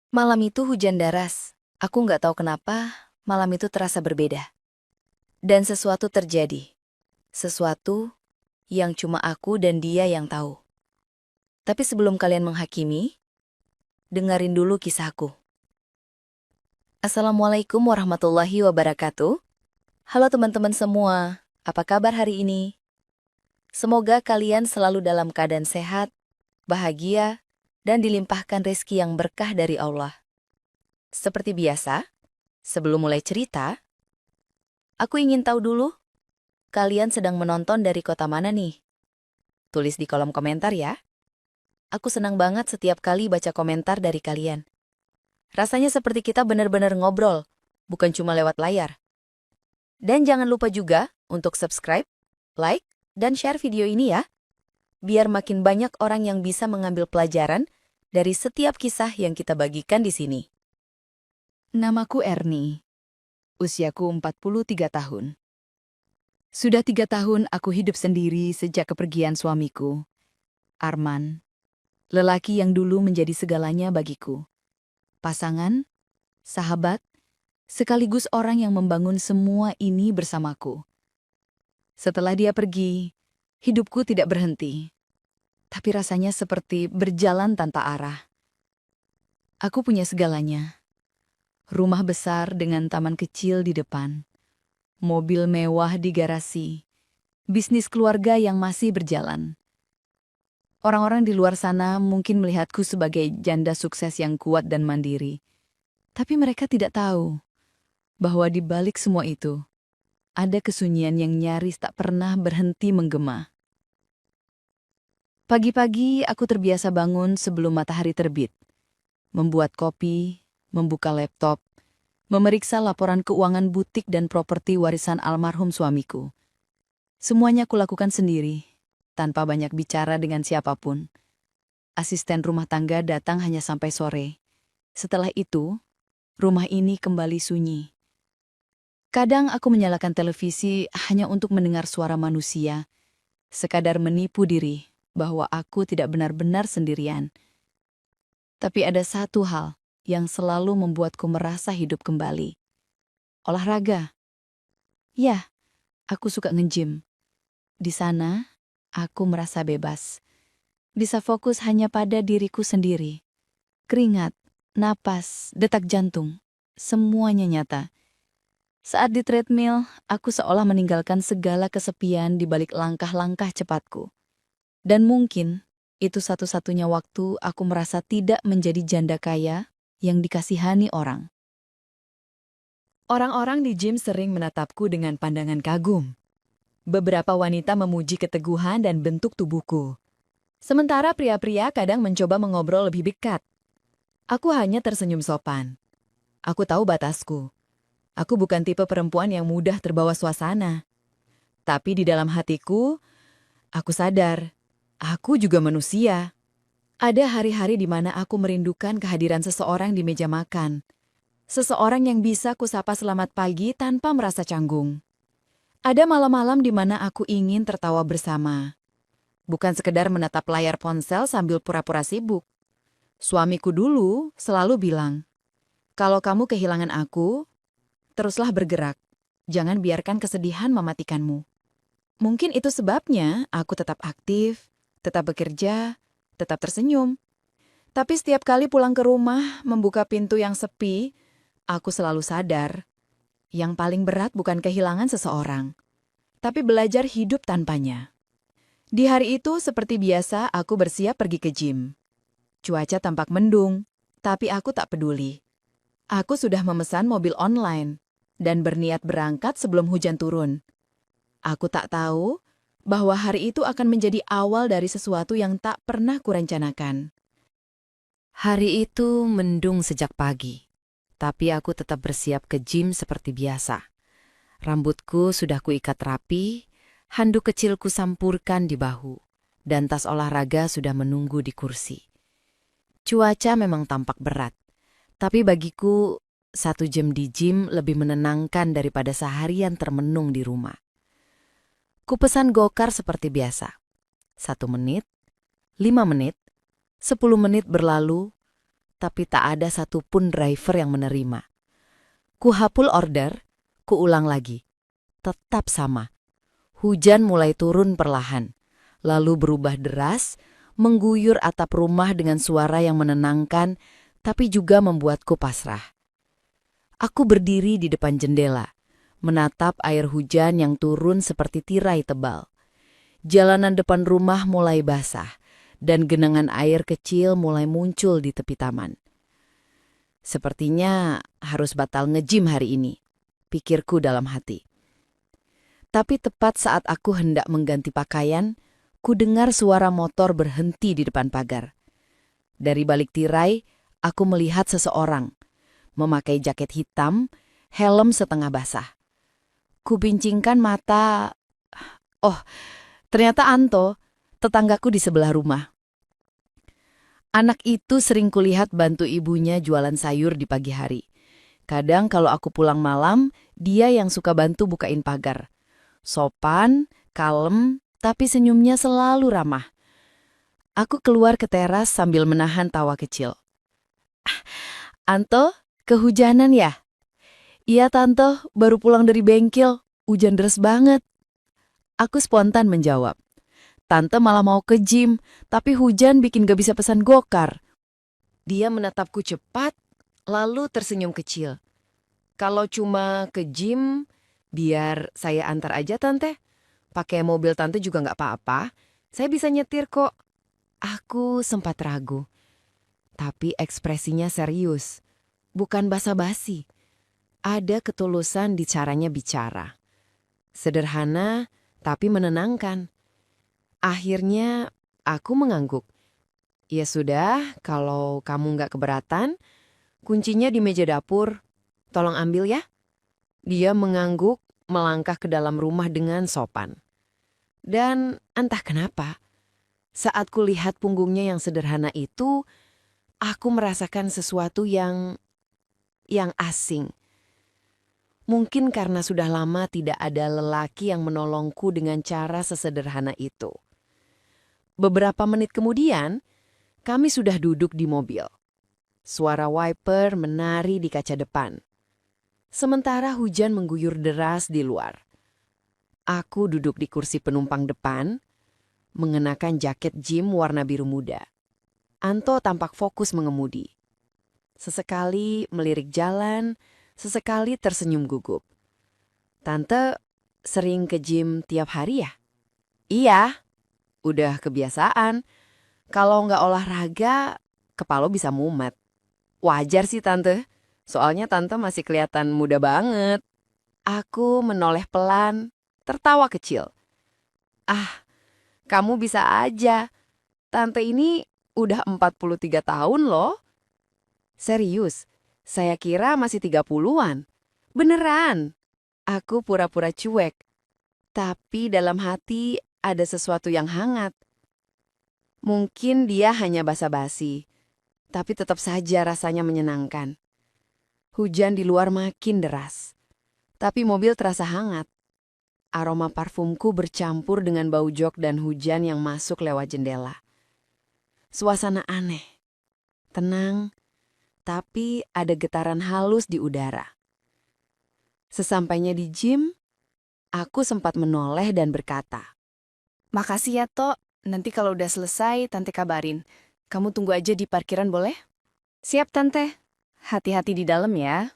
Malam itu hujan deras. Aku nggak tahu kenapa, malam itu terasa berbeda. Dan sesuatu terjadi. Sesuatu yang cuma aku dan dia yang tahu. Tapi sebelum kalian menghakimi, dengerin dulu kisahku. Assalamualaikum warahmatullahi wabarakatuh. Halo teman-teman semua, apa kabar hari ini? Semoga kalian selalu dalam keadaan sehat, bahagia, dan dilimpahkan rezeki yang berkah dari Allah. Seperti biasa, sebelum mulai cerita, aku ingin tahu dulu, kalian sedang menonton dari kota mana nih? Tulis di kolom komentar ya. Aku senang banget setiap kali baca komentar dari kalian. Rasanya seperti kita benar-benar ngobrol, bukan cuma lewat layar. Dan jangan lupa juga untuk subscribe, like, dan share video ini ya. Biar makin banyak orang yang bisa mengambil pelajaran dari setiap kisah yang kita bagikan di sini. Namaku Ernie. Usiaku 43 tahun. Sudah 3 tahun aku hidup sendiri sejak kepergian suamiku, Arman. Lelaki yang dulu menjadi segalanya bagiku. Pasangan, sahabat, sekaligus orang yang membangun semua ini bersamaku. Setelah dia pergi, hidupku tidak berhenti. Tapi rasanya seperti berjalan tanpa arah. Aku punya segalanya. Rumah besar dengan taman kecil di depan. Mobil mewah di garasi. Bisnis keluarga yang masih berjalan. Orang-orang di luar sana mungkin melihatku sebagai janda sukses yang kuat dan mandiri. Tapi mereka tidak tahu bahwa di balik semua itu, ada kesunyian yang nyaris tak pernah berhenti menggema. Pagi-pagi aku terbiasa bangun sebelum matahari terbit. Membuat kopi, membuka laptop, memeriksa laporan keuangan butik dan properti warisan almarhum suamiku. Semuanya kulakukan sendiri, tanpa banyak bicara dengan siapapun. Asisten rumah tangga datang hanya sampai sore. Setelah itu, rumah ini kembali sunyi. Kadang aku menyalakan televisi hanya untuk mendengar suara manusia, sekadar menipu diri bahwa aku tidak benar-benar sendirian. Tapi ada satu hal yang selalu membuatku merasa hidup kembali. Olahraga. Ya, aku suka nge-gym. Di sana, aku merasa bebas. Bisa fokus hanya pada diriku sendiri. Keringat, napas, detak jantung, semuanya nyata. Saat di treadmill, aku seolah meninggalkan segala kesepian di balik langkah-langkah cepatku. Dan mungkin, itu satu-satunya waktu aku merasa tidak menjadi janda kaya yang dikasihani orang. Orang-orang di gym sering menatapku dengan pandangan kagum. Beberapa wanita memuji keteguhan dan bentuk tubuhku. Sementara pria-pria kadang mencoba mengobrol lebih dekat. Aku hanya tersenyum sopan. Aku tahu batasku. Aku bukan tipe perempuan yang mudah terbawa suasana. Tapi di dalam hatiku, aku sadar, aku juga manusia. Ada hari-hari di mana aku merindukan kehadiran seseorang di meja makan. Seseorang yang bisa kusapa selamat pagi tanpa merasa canggung. Ada malam-malam di mana aku ingin tertawa bersama. Bukan sekedar menatap layar ponsel sambil pura-pura sibuk. Suamiku dulu selalu bilang, "Kalau kamu kehilangan aku, teruslah bergerak. Jangan biarkan kesedihan mematikanmu." Mungkin itu sebabnya aku tetap aktif, tetap bekerja, tetap tersenyum. Tapi setiap kali pulang ke rumah, membuka pintu yang sepi, aku selalu sadar, yang paling berat bukan kehilangan seseorang, tapi belajar hidup tanpanya. Di hari itu, seperti biasa, aku bersiap pergi ke gym. Cuaca tampak mendung, tapi aku tak peduli. Aku sudah memesan mobil online dan berniat berangkat sebelum hujan turun. Aku tak tahu bahwa hari itu akan menjadi awal dari sesuatu yang tak pernah kurencanakan. Hari itu mendung sejak pagi, tapi aku tetap bersiap ke gym seperti biasa. Rambutku sudah kuikat rapi, handuk kecil kusampurkan di bahu, dan tas olahraga sudah menunggu di kursi. Cuaca memang tampak berat, tapi bagiku 1 jam di gym lebih menenangkan daripada seharian termenung di rumah. Kupesan gokar seperti biasa. 1 menit, 5 menit, 10 menit berlalu, tapi tak ada satupun driver yang menerima. Kuhapul order, kuulang lagi. Tetap sama. Hujan mulai turun perlahan, lalu berubah deras, mengguyur atap rumah dengan suara yang menenangkan, tapi juga membuatku pasrah. Aku berdiri di depan jendela, menatap air hujan yang turun seperti tirai tebal. Jalanan depan rumah mulai basah, dan genangan air kecil mulai muncul di tepi taman. Sepertinya harus batal nge-gym hari ini, pikirku dalam hati. Tapi tepat saat aku hendak mengganti pakaian, ku dengar suara motor berhenti di depan pagar. Dari balik tirai, aku melihat seseorang, memakai jaket hitam, helm setengah basah. Ku bincingkan mata. Oh, ternyata Anto, tetanggaku di sebelah rumah. Anak itu sering kulihat bantu ibunya jualan sayur di pagi hari. Kadang kalau aku pulang malam, dia yang suka bantu bukain pagar. Sopan, kalem, tapi senyumnya selalu ramah. Aku keluar ke teras sambil menahan tawa kecil. Anto, kehujanan ya? Iya Tante, baru pulang dari bengkel, hujan deras banget. Aku spontan menjawab. Tante malah mau ke gym, tapi hujan bikin gak bisa pesan gokar. Dia menatapku cepat, lalu tersenyum kecil. Kalau cuma ke gym, biar saya antar aja Tante. Pakai mobil Tante juga gak apa-apa, saya bisa nyetir kok. Aku sempat ragu, tapi ekspresinya serius, bukan basa-basi. Ada ketulusan di caranya bicara. Sederhana, tapi menenangkan. Akhirnya, aku mengangguk. Ya sudah, kalau kamu nggak keberatan, kuncinya di meja dapur. Tolong ambil ya. Dia mengangguk, melangkah ke dalam rumah dengan sopan. Dan entah kenapa, saat kulihat punggungnya yang sederhana itu, aku merasakan sesuatu yang asing. Mungkin karena sudah lama tidak ada lelaki yang menolongku dengan cara sesederhana itu. Beberapa menit kemudian, kami sudah duduk di mobil. Suara wiper menari di kaca depan. Sementara hujan mengguyur deras di luar. Aku duduk di kursi penumpang depan, mengenakan jaket gym warna biru muda. Anto tampak fokus mengemudi. Sesekali melirik jalan, sesekali tersenyum gugup. Tante sering ke gym tiap hari ya? Iya, udah kebiasaan. Kalau nggak olahraga, kepala bisa mumet. Wajar sih Tante, soalnya Tante masih kelihatan muda banget. Aku menoleh pelan, tertawa kecil. Ah, kamu bisa aja. Tante ini udah 43 tahun loh. Serius, saya kira masih 30-an. Beneran. Aku pura-pura cuek. Tapi dalam hati ada sesuatu yang hangat. Mungkin dia hanya basa-basi, tapi tetap saja rasanya menyenangkan. Hujan di luar makin deras, tapi mobil terasa hangat. Aroma parfumku bercampur dengan bau jok dan hujan yang masuk lewat jendela. Suasana aneh, tenang, tapi ada getaran halus di udara. Sesampainya di gym, aku sempat menoleh dan berkata, "Makasih ya, Tok. Nanti kalau udah selesai, Tante kabarin. Kamu tunggu aja di parkiran boleh?" "Siap, Tante. Hati-hati di dalam ya."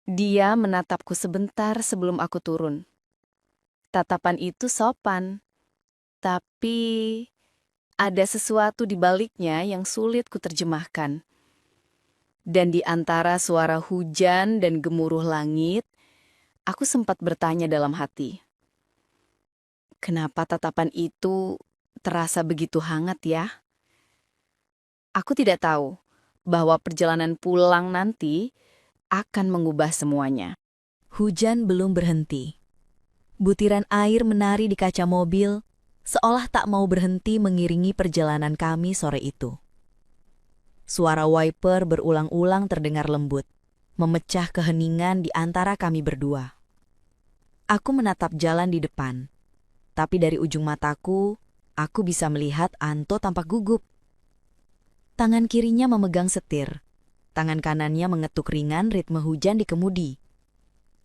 Dia menatapku sebentar sebelum aku turun. Tatapan itu sopan, tapi ada sesuatu di baliknya yang sulit kuterjemahkan. Dan di antara suara hujan dan gemuruh langit, aku sempat bertanya dalam hati, kenapa tatapan itu terasa begitu hangat ya? Aku tidak tahu bahwa perjalanan pulang nanti akan mengubah semuanya. Hujan belum berhenti. Butiran air menari di kaca mobil, seolah tak mau berhenti mengiringi perjalanan kami sore itu. Suara wiper berulang-ulang terdengar lembut, memecah keheningan di antara kami berdua. Aku menatap jalan di depan, tapi dari ujung mataku, aku bisa melihat Anto tampak gugup. tangan kirinya memegang setir. Tangan kanannya mengetuk ringan ritme hujan di kemudi.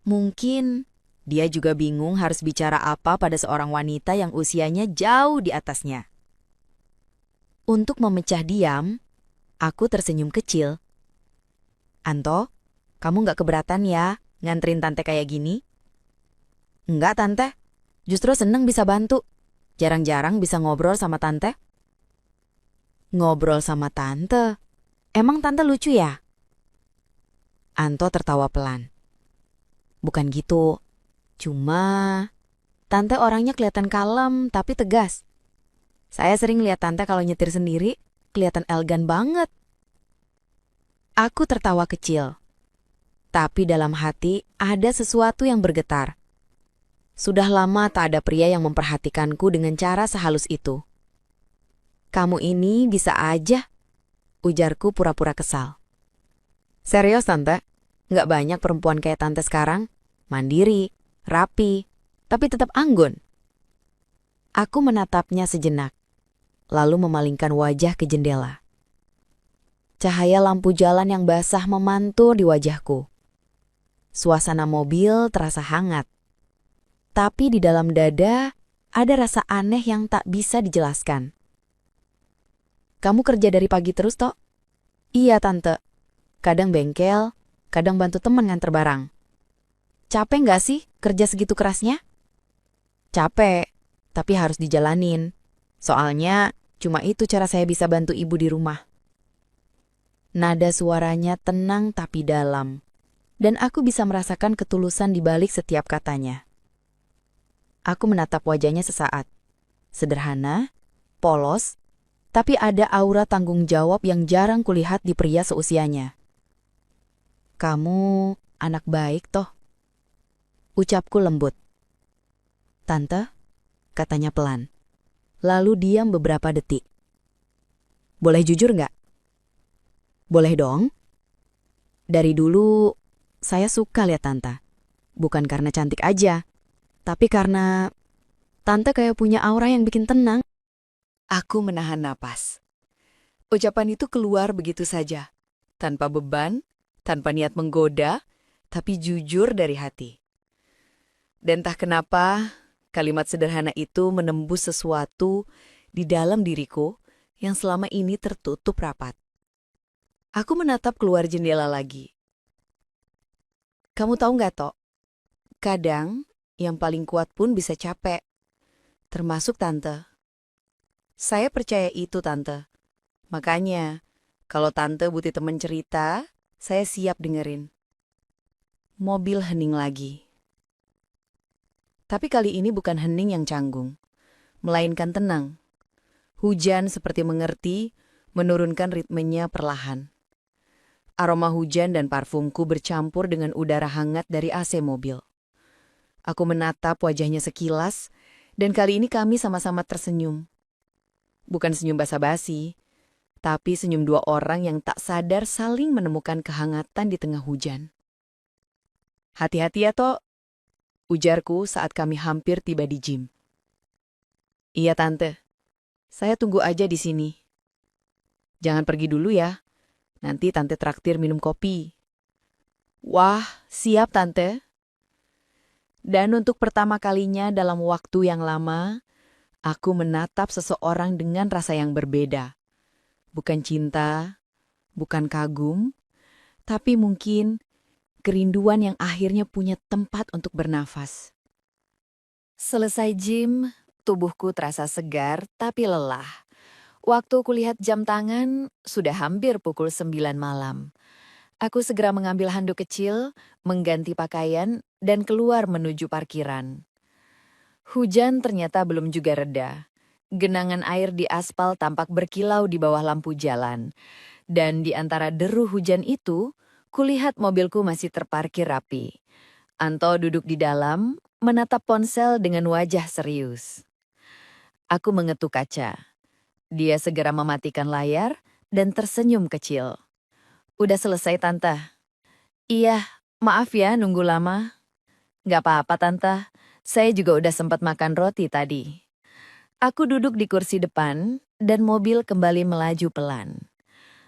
Mungkin dia juga bingung harus bicara apa pada seorang wanita yang usianya jauh di atasnya. Untuk memecah diam, aku tersenyum kecil. Anto, kamu nggak keberatan ya nganterin tante kayak gini? Enggak, tante. Justru seneng bisa bantu. Jarang-jarang bisa ngobrol sama tante. Ngobrol sama tante? Emang tante lucu ya? Anto tertawa pelan. Bukan gitu. Cuma, tante orangnya kelihatan kalem tapi tegas. Saya sering lihat tante kalau nyetir sendiri, kelihatan elegan banget. Aku tertawa kecil. Tapi dalam hati ada sesuatu yang bergetar. Sudah lama tak ada pria yang memperhatikanku dengan cara sehalus itu. Kamu ini bisa aja, ujarku pura-pura kesal. Serius, tante? Nggak banyak perempuan kayak tante sekarang. Mandiri, rapi, tapi tetap anggun. Aku menatapnya sejenak, lalu memalingkan wajah ke jendela. Cahaya lampu jalan yang basah memantul di wajahku. Suasana mobil terasa hangat. Tapi di dalam dada ada rasa aneh yang tak bisa dijelaskan. Kamu kerja dari pagi terus, toh? Iya, tante. Kadang bengkel, kadang bantu temen nganter barang. Capek nggak sih kerja segitu kerasnya? Capek, tapi harus dijalanin. Soalnya cuma itu cara saya bisa bantu ibu di rumah. Nada suaranya tenang tapi dalam, dan aku bisa merasakan ketulusan di balik setiap katanya. Aku menatap wajahnya sesaat. Sederhana, polos, tapi ada aura tanggung jawab yang jarang kulihat di pria seusianya. Kamu anak baik toh? Ucapku lembut. Tante, katanya pelan. Lalu diam beberapa detik. Boleh jujur nggak? Boleh dong. Dari dulu, saya suka lihat tante. Bukan karena cantik aja, tapi karena tante kayak punya aura yang bikin tenang. Aku menahan napas. Ucapan itu keluar begitu saja, tanpa beban, tanpa niat menggoda, tapi jujur dari hati. Dan entah kenapa, kalimat sederhana itu menembus sesuatu di dalam diriku yang selama ini tertutup rapat. Aku menatap keluar jendela lagi. Kamu tahu nggak, Tok? Kadang, yang paling kuat pun bisa capek. Termasuk tante. Saya percaya itu, tante. Makanya, kalau tante butuh teman cerita, saya siap dengerin. Mobil hening lagi. Tapi kali ini bukan hening yang canggung, melainkan tenang. Hujan seperti mengerti, menurunkan ritmenya perlahan. Aroma hujan dan parfumku bercampur dengan udara hangat dari AC mobil. Aku menatap wajahnya sekilas, dan kali ini kami sama-sama tersenyum. Bukan senyum basa-basi, tapi senyum dua orang yang tak sadar saling menemukan kehangatan di tengah hujan. Hati-hati ya, Tok, ujarku saat kami hampir tiba di gym. Iya, Tante. Saya tunggu aja di sini. Jangan pergi dulu ya. Nanti Tante traktir minum kopi. Wah, siap, Tante. Dan untuk pertama kalinya dalam waktu yang lama, aku menatap seseorang dengan rasa yang berbeda. Bukan cinta, bukan kagum, tapi mungkin kerinduan yang akhirnya punya tempat untuk bernafas. Selesai gym, tubuhku terasa segar tapi lelah. Waktu kulihat jam tangan, sudah hampir pukul 9 malam. Aku segera mengambil handuk kecil, mengganti pakaian, dan keluar menuju parkiran. Hujan ternyata belum juga reda. Genangan air di aspal tampak berkilau di bawah lampu jalan. Dan di antara deru hujan itu, kulihat mobilku masih terparkir rapi. Anto duduk di dalam, menatap ponsel dengan wajah serius. Aku mengetuk kaca. Dia segera mematikan layar dan tersenyum kecil. Udah selesai, Tante. Iya, maaf ya nunggu lama. Gak apa-apa, Tante. Saya juga udah sempat makan roti tadi. Aku duduk di kursi depan dan mobil kembali melaju pelan.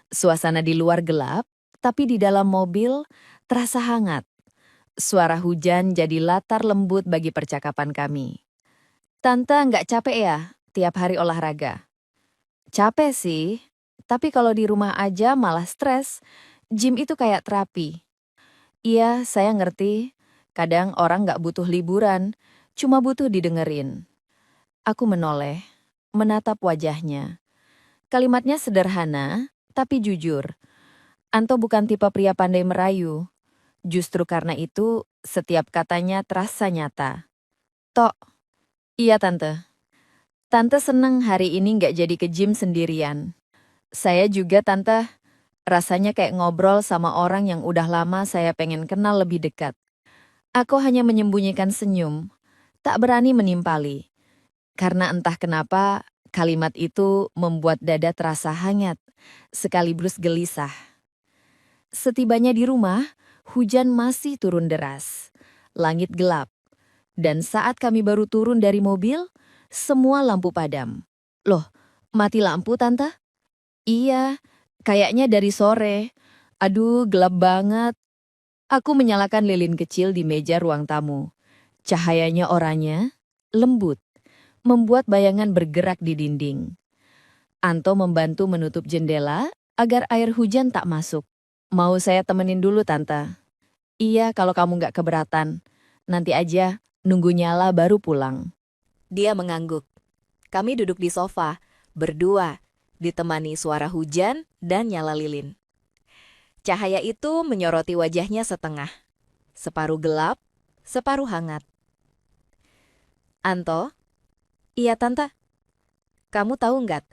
Suasana di luar gelap, tapi di dalam mobil terasa hangat. Suara hujan jadi latar lembut bagi percakapan kami. Tante nggak capek ya tiap hari olahraga? Capek sih, tapi kalau di rumah aja malah stres. Gym itu kayak terapi. Iya, saya ngerti. Kadang orang nggak butuh liburan, cuma butuh didengerin. Aku menoleh, menatap wajahnya. Kalimatnya sederhana, tapi jujur. Anto bukan tipe pria pandai merayu. Justru karena itu, setiap katanya terasa nyata. Tok, iya tante. Tante seneng hari ini nggak jadi ke gym sendirian. Saya juga tante, rasanya kayak ngobrol sama orang yang udah lama saya pengen kenal lebih dekat. Aku hanya menyembunyikan senyum, tak berani menimpali. Karena entah kenapa, kalimat itu membuat dada terasa hangat, sekaligus gelisah. Setibanya di rumah, hujan masih turun deras. Langit gelap. Dan saat kami baru turun dari mobil, semua lampu padam. Loh, mati lampu tante? Iya, kayaknya dari sore. Aduh, gelap banget. Aku menyalakan lilin kecil di meja ruang tamu. Cahayanya oranye, lembut, membuat bayangan bergerak di dinding. Anto membantu menutup jendela agar air hujan tak masuk. Mau saya temenin dulu, Tante? Iya, kalau kamu nggak keberatan. Nanti aja, nunggu nyala baru pulang. Dia mengangguk. Kami duduk di sofa, berdua, ditemani suara hujan dan nyala lilin. Cahaya itu menyoroti wajahnya setengah. Separuh gelap, separuh hangat. Anto? Iya, Tante. Kamu tahu nggak?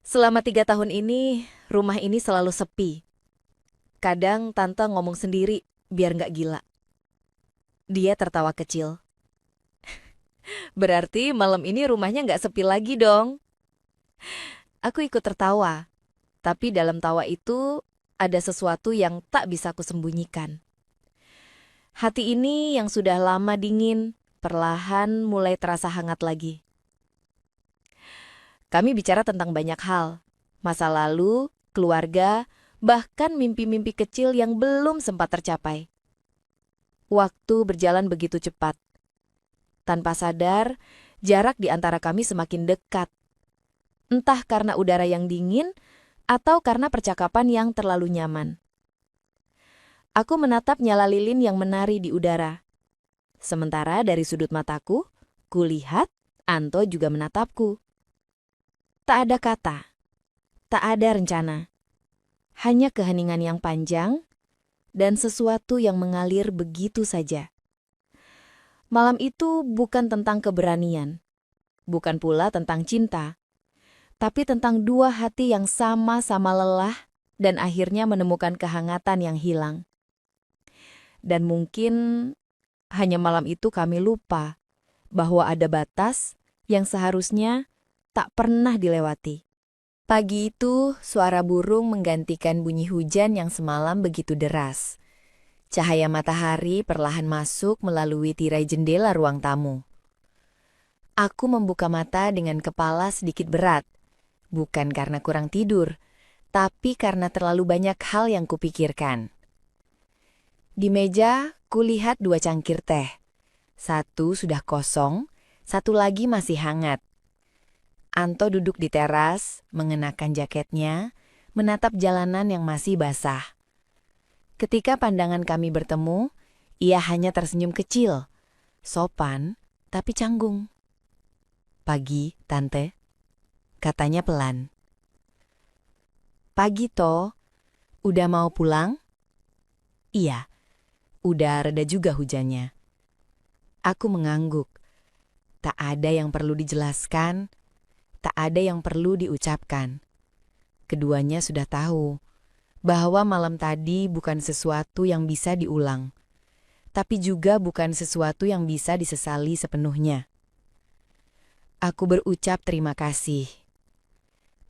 Selama 3 tahun ini, rumah ini selalu sepi. Kadang Tante ngomong sendiri, biar nggak gila. Dia tertawa kecil. Berarti malam ini rumahnya nggak sepi lagi dong. Aku ikut tertawa. Tapi dalam tawa itu ada sesuatu yang tak bisa aku sembunyikan. Hati ini yang sudah lama dingin, perlahan mulai terasa hangat lagi. Kami bicara tentang banyak hal. Masa lalu, keluarga, bahkan mimpi-mimpi kecil yang belum sempat tercapai. Waktu berjalan begitu cepat. Tanpa sadar, jarak di antara kami semakin dekat. Entah karena udara yang dingin, atau karena percakapan yang terlalu nyaman. Aku menatap nyala lilin yang menari di udara. Sementara dari sudut mataku, kulihat Anto juga menatapku. Tak ada kata, tak ada rencana. Hanya keheningan yang panjang dan sesuatu yang mengalir begitu saja. Malam itu bukan tentang keberanian, bukan pula tentang cinta, tapi tentang dua hati yang sama-sama lelah dan akhirnya menemukan kehangatan yang hilang. Dan mungkin hanya malam itu kami lupa bahwa ada batas yang seharusnya tak pernah dilewati. Pagi itu, suara burung menggantikan bunyi hujan yang semalam begitu deras. Cahaya matahari perlahan masuk melalui tirai jendela ruang tamu. Aku membuka mata dengan kepala sedikit berat. Bukan karena kurang tidur, tapi karena terlalu banyak hal yang kupikirkan. Di meja, kulihat 2 cangkir teh. Satu sudah kosong, satu lagi masih hangat. Anto duduk di teras, mengenakan jaketnya, menatap jalanan yang masih basah. Ketika pandangan kami bertemu, ia hanya tersenyum kecil, sopan, tapi canggung. Pagi, Tante. Katanya pelan. Pagi, To. Udah mau pulang? Iya, udah reda juga hujannya. Aku mengangguk. Tak ada yang perlu dijelaskan, tak ada yang perlu diucapkan. Keduanya sudah tahu bahwa malam tadi bukan sesuatu yang bisa diulang, tapi juga bukan sesuatu yang bisa disesali sepenuhnya. Aku berucap terima kasih.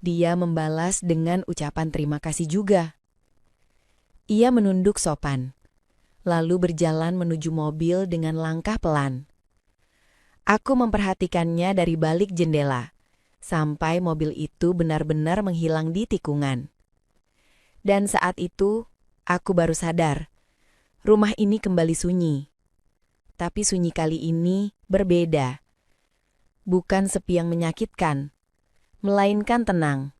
Dia membalas dengan ucapan terima kasih juga. Ia menunduk sopan, lalu berjalan menuju mobil dengan langkah pelan. Aku memperhatikannya dari balik jendela, sampai mobil itu benar-benar menghilang di tikungan. Dan saat itu, aku baru sadar, rumah ini kembali sunyi. Tapi sunyi kali ini berbeda. Bukan sepi yang menyakitkan, melainkan tenang.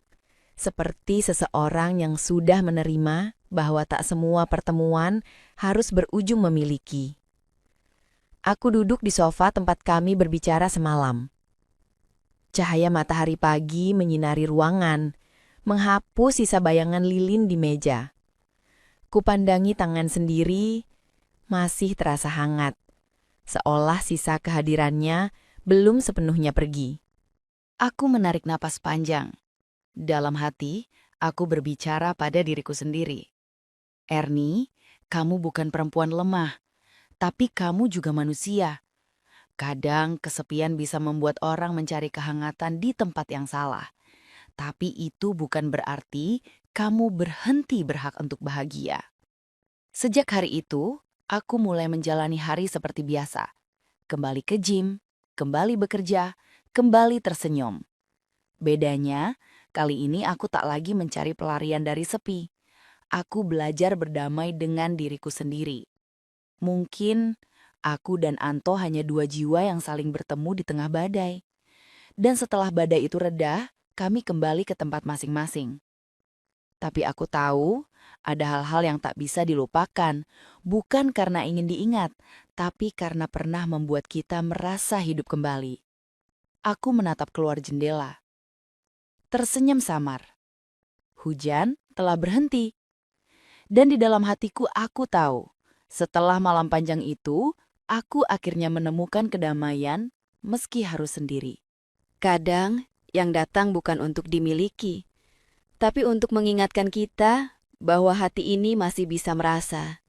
Seperti seseorang yang sudah menerima bahwa tak semua pertemuan harus berujung memiliki. Aku duduk di sofa tempat kami berbicara semalam. Cahaya matahari pagi menyinari ruangan, menghapus sisa bayangan lilin di meja. Kupandangi tangan sendiri, masih terasa hangat, seolah sisa kehadirannya belum sepenuhnya pergi. Aku menarik napas panjang. Dalam hati, aku berbicara pada diriku sendiri. Ernie, kamu bukan perempuan lemah, tapi kamu juga manusia. Kadang kesepian bisa membuat orang mencari kehangatan di tempat yang salah. Tapi itu bukan berarti kamu berhenti berhak untuk bahagia. Sejak hari itu, aku mulai menjalani hari seperti biasa. Kembali ke gym, kembali bekerja, kembali tersenyum. Bedanya, kali ini aku tak lagi mencari pelarian dari sepi. Aku belajar berdamai dengan diriku sendiri. Mungkin aku dan Anto hanya dua jiwa yang saling bertemu di tengah badai. Dan setelah badai itu reda, kami kembali ke tempat masing-masing. Tapi aku tahu, ada hal-hal yang tak bisa dilupakan, bukan karena ingin diingat, tapi karena pernah membuat kita merasa hidup kembali. Aku menatap keluar jendela. Tersenyum samar. Hujan telah berhenti. Dan di dalam hatiku aku tahu, setelah malam panjang itu, aku akhirnya menemukan kedamaian meski harus sendiri. Kadang yang datang bukan untuk dimiliki, tapi untuk mengingatkan kita bahwa hati ini masih bisa merasa.